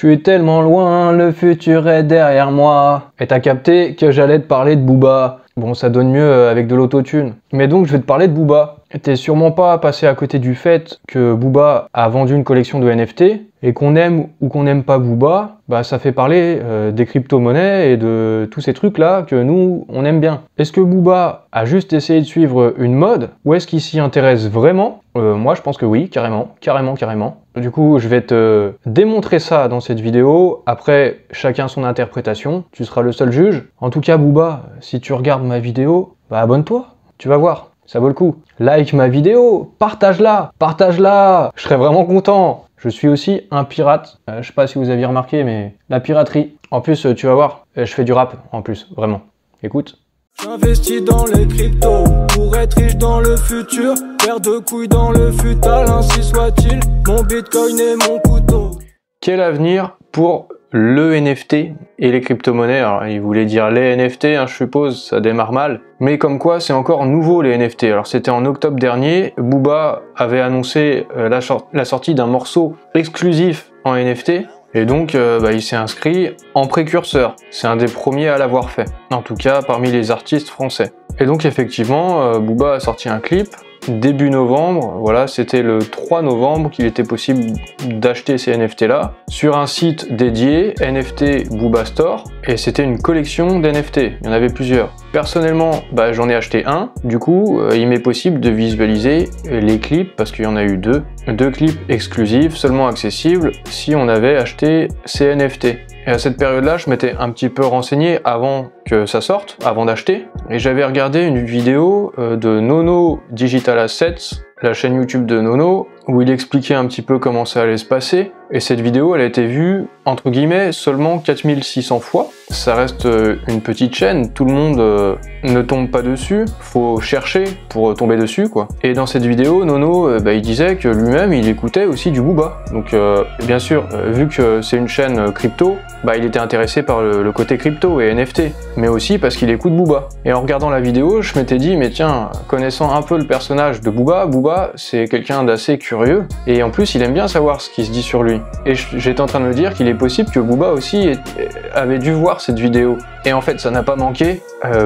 suis tellement loin, le futur est derrière moi. Et t'as capté que j'allais te parler de Booba. Bon, ça donne mieux avec de l'autotune. Mais donc, je vais te parler de Booba. T'es sûrement pas passé à côté du fait que Booba a vendu une collection de NFT, et qu'on aime ou qu'on n'aime pas Booba, bah ça fait parler des crypto-monnaies et de tous ces trucs-là que nous, on aime bien. Est-ce que Booba a juste essayé de suivre une mode, ou est-ce qu'il s'y intéresse vraiment? Moi, je pense que oui, carrément. Du coup, je vais te démontrer ça dans cette vidéo. Après, chacun son interprétation. Tu seras le seul juge. En tout cas, Booba, si tu regardes ma vidéo, bah abonne-toi. Tu vas voir, ça vaut le coup. Like ma vidéo, partage-la, je serais vraiment content. Je suis aussi un pirate, je sais pas si vous aviez remarqué, mais la piraterie. En plus, tu vas voir, je fais du rap en plus, vraiment. Écoute. J'investis dans les cryptos pour être riche dans le futur, faire de couilles dans le futal, ainsi soit-il. Mon bitcoin est mon couteau. Quel avenir pour le NFT et les crypto-monnaies? Alors, il voulait dire les NFT, hein, je suppose, ça démarre mal. Mais comme quoi, c'est encore nouveau les NFT. Alors, c'était en octobre dernier, Booba avait annoncé la sortie d'un morceau exclusif en NFT. Et donc, il s'est inscrit en précurseur. C'est un des premiers à l'avoir fait. En tout cas, parmi les artistes français. Et donc, effectivement, Booba a sorti un clip début novembre. Voilà, c'était le 3 novembre qu'il était possible d'acheter ces NFT là sur un site dédié, NFT Booba Store. Et c'était une collection d'NFT. Il y en avait plusieurs. Personnellement, j'en ai acheté un. Du coup, il m'est possible de visualiser les clips, parce qu'il y en a eu deux. Deux clips exclusifs, seulement accessibles, si on avait acheté ces NFT. Et à cette période-là, je m'étais un petit peu renseigné avant que ça sorte, avant d'acheter. Et j'avais regardé une vidéo de Nono Digital Assets, la chaîne YouTube de Nono, où il expliquait un petit peu comment ça allait se passer. Et cette vidéo, elle a été vue, entre guillemets, seulement 4600 fois. Ça reste une petite chaîne, tout le monde ne tombe pas dessus, faut chercher pour tomber dessus, quoi. Et dans cette vidéo, Nono, il disait que lui-même, il écoutait aussi du Booba. Donc, bien sûr, vu que c'est une chaîne crypto, il était intéressé par le côté crypto et NFT, mais aussi parce qu'il écoute Booba. Et en regardant la vidéo, je m'étais dit, mais tiens, connaissant un peu le personnage de Booba, c'est quelqu'un d'assez curieux, et en plus, il aime bien savoir ce qui se dit sur lui. Et j'étais en train de me dire qu'il est possible que Booba aussi avait dû voir cette vidéo. Et en fait, ça n'a pas manqué.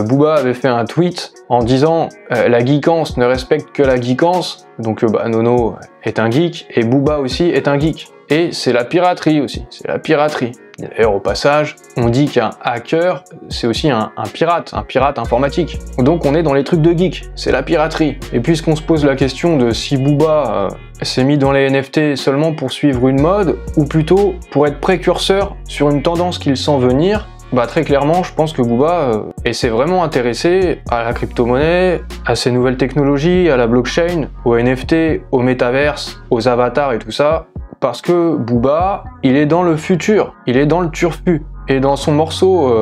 Booba avait fait un tweet en disant la geekance ne respecte que la geekance. Donc Nono est un geek et Booba aussi est un geek. Et c'est la piraterie aussi, c'est la piraterie. D'ailleurs, au passage, on dit qu'un hacker, c'est aussi un pirate informatique. Donc on est dans les trucs de geek, c'est la piraterie. Et puisqu'on se pose la question de si Booba s'est mis dans les NFT seulement pour suivre une mode, ou plutôt pour être précurseur sur une tendance qu'il sent venir, très clairement, je pense que Booba s'est vraiment intéressé à la crypto-monnaie, à ces nouvelles technologies, à la blockchain, aux NFT, au métaverse, aux avatars et tout ça, parce que Booba, il est dans le futur, il est dans le turfu. Et dans son morceau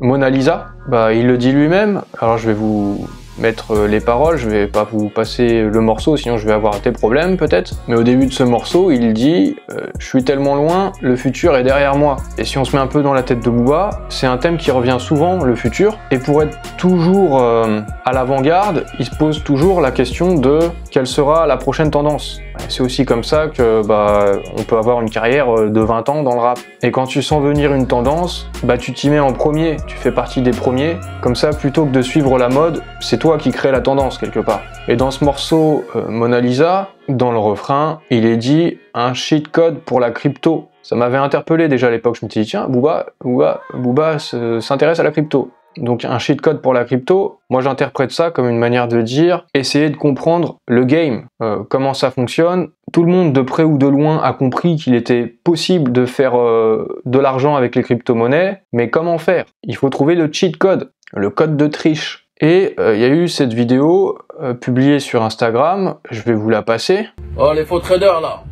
Mona Lisa, il le dit lui-même, alors je vais vous mettre les paroles, je vais pas vous passer le morceau, sinon je vais avoir des problèmes peut-être. Mais au début de ce morceau, il dit « Je suis tellement loin, le futur est derrière moi ». Et si on se met un peu dans la tête de Booba, c'est un thème qui revient souvent, le futur. Et pour être toujours à l'avant-garde, il se pose toujours la question de quelle sera la prochaine tendance. C'est aussi comme ça que on peut avoir une carrière de 20 ans dans le rap. Et quand tu sens venir une tendance, tu t'y mets en premier, tu fais partie des premiers. Comme ça, plutôt que de suivre la mode, c'est toi qui crée la tendance quelque part. Et dans ce morceau Mona Lisa, dans le refrain, il est dit un cheat code pour la crypto. Ça m'avait interpellé déjà à l'époque, je me suis dit tiens, Booba s'intéresse à la crypto. Donc un cheat code pour la crypto, moi j'interprète ça comme une manière de dire essayer de comprendre le game, comment ça fonctionne. Tout le monde de près ou de loin a compris qu'il était possible de faire de l'argent avec les crypto-monnaies, mais comment faire? Il faut trouver le cheat code, le code de triche. Et il y a eu cette vidéo publiée sur Instagram, je vais vous la passer. Oh les faux traders là,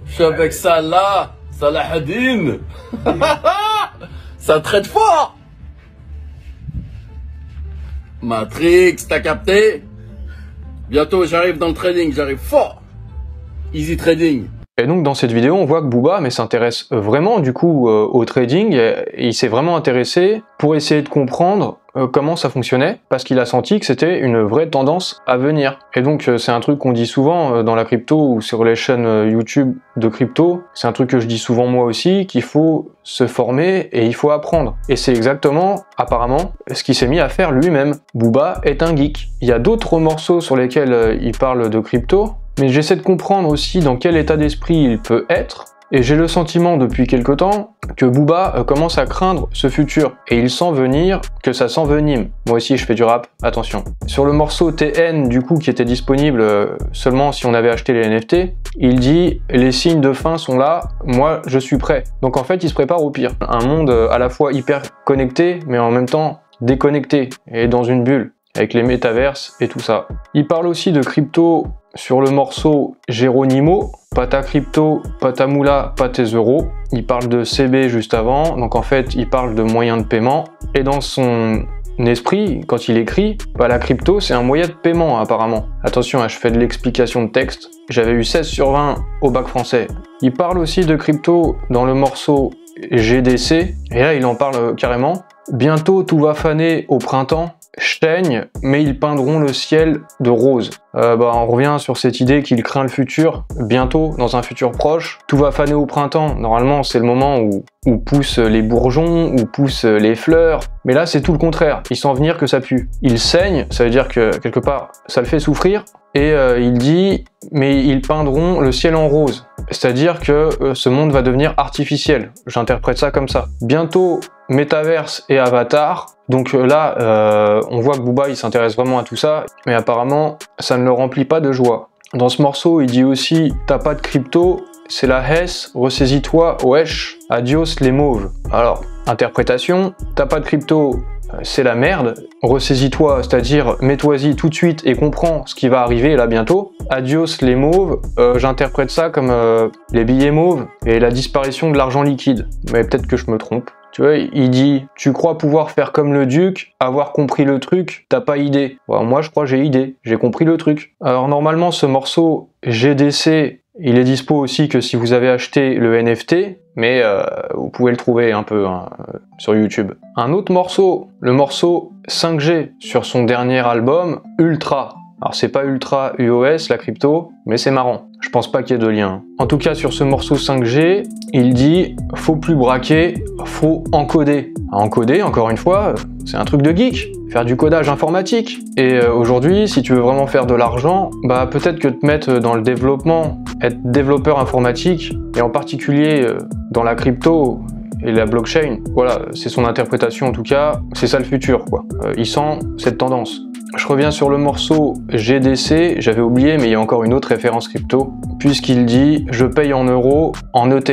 je suis avec ça là, Salahaddin. Ça trade fort. Matrix, t'as capté? Bientôt j'arrive dans le trading, j'arrive fort. Easy trading. Et donc dans cette vidéo, on voit que Booba s'intéresse vraiment du coup au trading, et il s'est vraiment intéressé pour essayer de comprendre comment ça fonctionnait, parce qu'il a senti que c'était une vraie tendance à venir. Et donc c'est un truc qu'on dit souvent dans la crypto ou sur les chaînes YouTube de crypto, c'est un truc que je dis souvent moi aussi, qu'il faut se former et il faut apprendre. Et c'est exactement, apparemment, ce qu'il s'est mis à faire lui-même. Booba est un geek. Il y a d'autres morceaux sur lesquels il parle de crypto, mais j'essaie de comprendre aussi dans quel état d'esprit il peut être. Et j'ai le sentiment depuis quelque temps que Booba commence à craindre ce futur. Et il sent venir que ça s'envenime. Moi aussi je fais du rap, attention. Sur le morceau TN du coup qui était disponible seulement si on avait acheté les NFT, il dit « Les signes de fin sont là, moi je suis prêt ». Donc en fait il se prépare au pire. Un monde à la fois hyper connecté mais en même temps déconnecté et dans une bulle avec les métaverses et tout ça. Il parle aussi de crypto sur le morceau Geronimo, pas ta crypto, pas ta moula, pas tes euros. Il parle de CB juste avant, donc en fait il parle de moyens de paiement. Et dans son esprit, quand il écrit, bah, la crypto c'est un moyen de paiement apparemment. Attention, je fais de l'explication de texte, j'avais eu 16 sur 20 au bac français. Il parle aussi de crypto dans le morceau GDC, et là il en parle carrément. Bientôt tout va faner au printemps, chaigne, mais ils peindront le ciel de rose. On revient sur cette idée qu'il craint le futur, bientôt, dans un futur proche. Tout va faner au printemps, normalement c'est le moment où poussent les bourgeons, où poussent les fleurs, mais là c'est tout le contraire, il sent venir que ça pue. Il saigne, ça veut dire que quelque part ça le fait souffrir, et il dit mais ils peindront le ciel en rose, c'est-à-dire que ce monde va devenir artificiel, j'interprète ça comme ça. Bientôt Metaverse et Avatar, donc là on voit que Booba il s'intéresse vraiment à tout ça, mais apparemment ça ne le remplit pas de joie. Dans ce morceau il dit aussi t'as pas de crypto, c'est la Hesse, ressaisis-toi, wesh, adios les mauves. Alors, interprétation, t'as pas de crypto, c'est la merde, ressaisis-toi, c'est-à-dire mets-toi-y tout de suite et comprends ce qui va arriver là bientôt. Adios les mauves, j'interprète ça comme les billets mauves et la disparition de l'argent liquide. Mais peut-être que je me trompe. Tu vois, il dit « Tu crois pouvoir faire comme le duc, avoir compris le truc, t'as pas idée. » Moi, je crois j'ai idée, j'ai compris le truc. Alors normalement, ce morceau GDC, il est dispo aussi que si vous avez acheté le NFT, mais vous pouvez le trouver un peu sur YouTube. Un autre morceau, le morceau 5G sur son dernier album, Ultra. Alors c'est pas Ultra UOS la crypto, mais c'est marrant. Je pense pas qu'il y ait de lien. En tout cas sur ce morceau 5G, il dit « Faut plus braquer, faut encoder ». Encoder, encore une fois, c'est un truc de geek. Faire du codage informatique. Et aujourd'hui, si tu veux vraiment faire de l'argent, bah peut-être que te mettre dans le développement, être développeur informatique, et en particulier dans la crypto et la blockchain, voilà, c'est son interprétation en tout cas, c'est ça le futur quoi. Il sent cette tendance. Je reviens sur le morceau GDC, j'avais oublié mais il y a encore une autre référence crypto, puisqu'il dit « Je paye en euros en ETH ».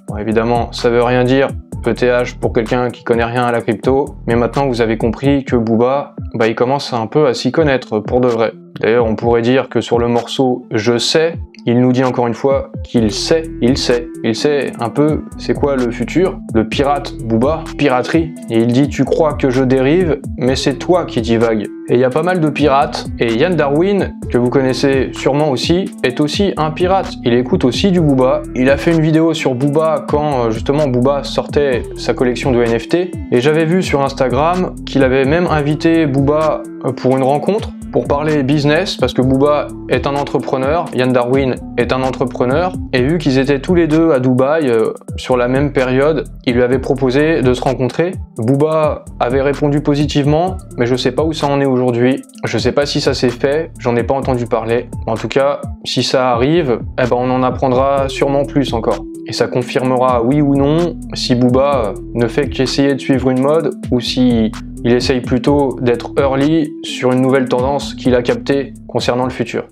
Bon, évidemment, ça veut rien dire ETH pour quelqu'un qui connaît rien à la crypto, mais maintenant vous avez compris que Booba, bah, il commence un peu à s'y connaître pour de vrai. D'ailleurs, on pourrait dire que sur le morceau « Je sais », il nous dit encore une fois qu'il sait, il sait un peu c'est quoi le futur, le pirate Booba, piraterie, et il dit tu crois que je dérive, mais c'est toi qui divague. Et il y a pas mal de pirates, et Yann Darwin, que vous connaissez sûrement aussi, est aussi un pirate, il écoute aussi du Booba, il a fait une vidéo sur Booba quand justement Booba sortait sa collection de NFT, et j'avais vu sur Instagram qu'il avait même invité Booba pour une rencontre, pour parler business, parce que Booba est un entrepreneur, Yann Darwin est un entrepreneur, et vu qu'ils étaient tous les deux à Dubaï sur la même période, il lui avait proposé de se rencontrer. Booba avait répondu positivement, mais je sais pas où ça en est aujourd'hui, je sais pas si ça s'est fait, j'en ai pas entendu parler. En tout cas, si ça arrive, eh ben on en apprendra sûrement plus encore. Et ça confirmera oui ou non si Booba ne fait qu'essayer de suivre une mode, ou si il essaye plutôt d'être early sur une nouvelle tendance qu'il a captée concernant le futur.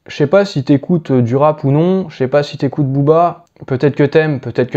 Je sais pas si t'écoutes du rap ou non, je sais pas si t'écoutes Booba, peut-être que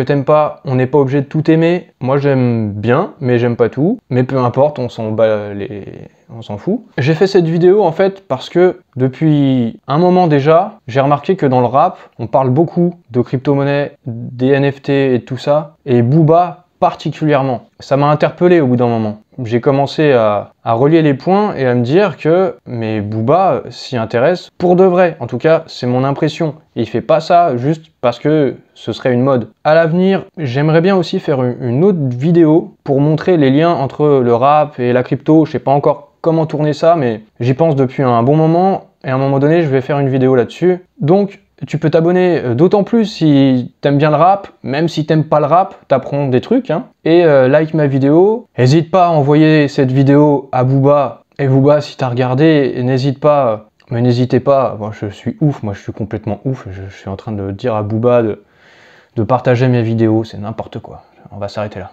t'aimes pas, on n'est pas obligé de tout aimer. Moi j'aime bien, mais j'aime pas tout, mais peu importe, on s'en fout. J'ai fait cette vidéo en fait parce que depuis un moment déjà, j'ai remarqué que dans le rap, on parle beaucoup de crypto-monnaies, des NFT et tout ça, et Booba particulièrement. Ça m'a interpellé au bout d'un moment. J'ai commencé à relier les points et à me dire que mais Booba s'y intéresse pour de vrai. En tout cas, c'est mon impression. Et il fait pas ça juste parce que ce serait une mode. À l'avenir, j'aimerais bien aussi faire une autre vidéo pour montrer les liens entre le rap et la crypto. Je sais pas encore comment tourner ça, mais j'y pense depuis un bon moment. Et à un moment donné, je vais faire une vidéo là-dessus. Donc, tu peux t'abonner d'autant plus si t'aimes bien le rap, même si t'aimes pas le rap, t'apprends des trucs, hein. Et like ma vidéo. N'hésite pas à envoyer cette vidéo à Booba. Et Booba, si t'as regardé, n'hésitez pas, bon, je suis ouf, moi je suis complètement ouf. Je suis en train de dire à Booba de partager mes vidéos, c'est n'importe quoi. On va s'arrêter là.